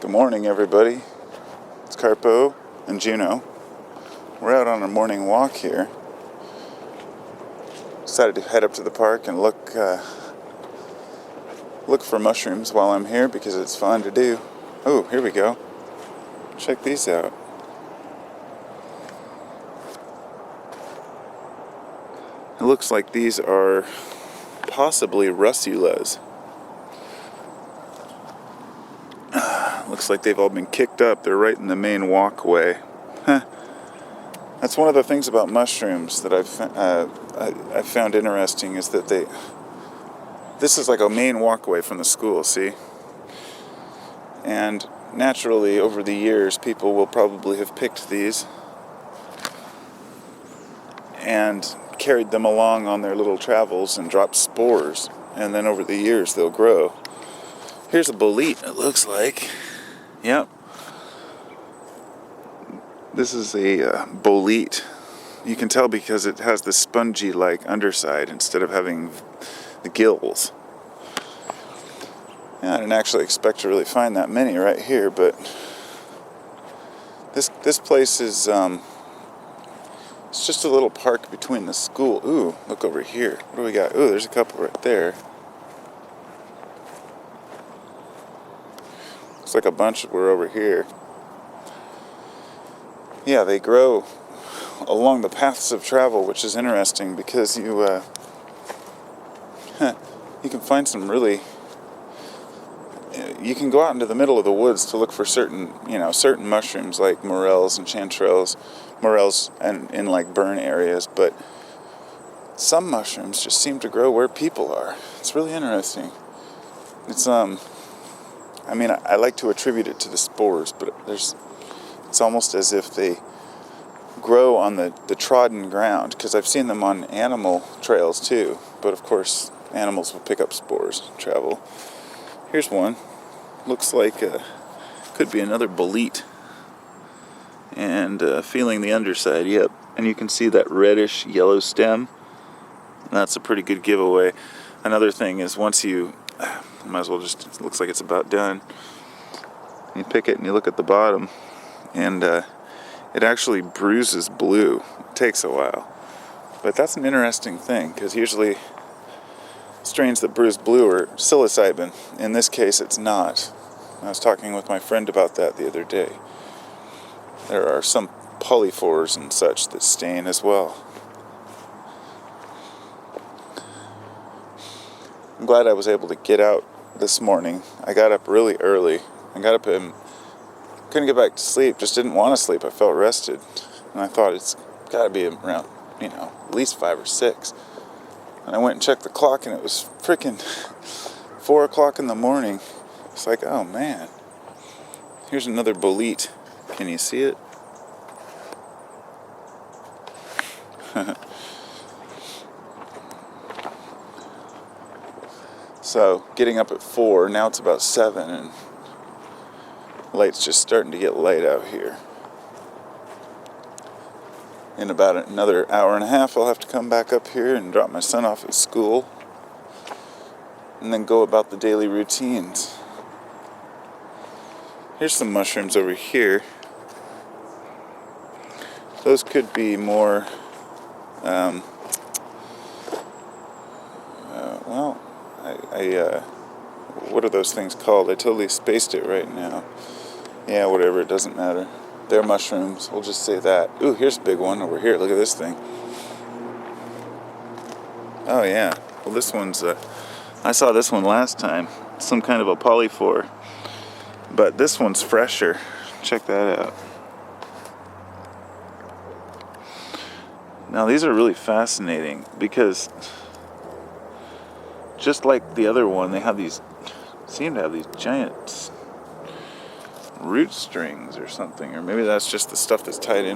Good morning, everybody. It's Carpo and Juno. We're out on a morning walk here. Decided to head up to the park and look for mushrooms while I'm here because it's fun to do. Oh, here we go. Check these out. It looks like these are possibly russulas. Looks like they've all been kicked up. They're right in the main walkway. That's one of the things about mushrooms that I've found interesting is that this is like a main walkway from the school, see? And naturally, over the years, people will probably have picked these and carried them along on their little travels and dropped spores. And then over the years, they'll grow. Here's a bolete, it looks like. Yep. This is a bolete. You can tell because it has the spongy-like underside instead of having the gills. Yeah, I didn't actually expect to really find that many right here, but this place is it's just a little park between the school. Ooh, look over here. What do we got? Ooh, there's a couple right there. Looks like a bunch were over here. Yeah, they grow along the paths of travel, which is interesting because you can find some really. You can go out into the middle of the woods to look for certain mushrooms like morels and chanterelles, and in like burn areas, but some mushrooms just seem to grow where people are. It's really interesting. It's I like to attribute it to the spores, but it's almost as if they grow on the trodden ground, because I've seen them on animal trails too, but of course animals will pick up spores and travel. Here's one. Looks like could be another bolete. And feeling the underside, yep. And you can see that reddish yellow stem. That's a pretty good giveaway. Another thing is once you, might as well it looks like it's about done. You pick it and you look at the bottom, and it actually bruises blue. It takes a while. But that's an interesting thing, because usually strains that bruise blue are psilocybin. In this case, it's not. I was talking with my friend about that the other day. There are some polyphores and such that stain as well. I'm glad I was able to get out this morning. I got up really early. I got up and couldn't get back to sleep. Just didn't want to sleep. I felt rested. And I thought it's got to be around, at least 5 or 6. And I went and checked the clock, and it was freaking 4 o'clock in the morning. It's like, oh man. Here's another bolete. Can you see it? So, getting up at 4, now it's about 7, and light's just starting to get light out here. In about another hour and a half, I'll have to come back up here and drop my son off at school, and then go about the daily routines. Here's some mushrooms over here. Those could be more, what are those things called? I totally spaced it right now. Yeah, whatever, it doesn't matter. They're mushrooms, we'll just say that. Ooh, here's a big one over here. Look at this thing. Oh yeah, well this one's, I saw this one last time. Some kind of a polyphore. But this one's fresher. Check that out. Now these are really fascinating because just like the other one, they seem to have these giant root strings or something, or maybe that's just the stuff that's tied in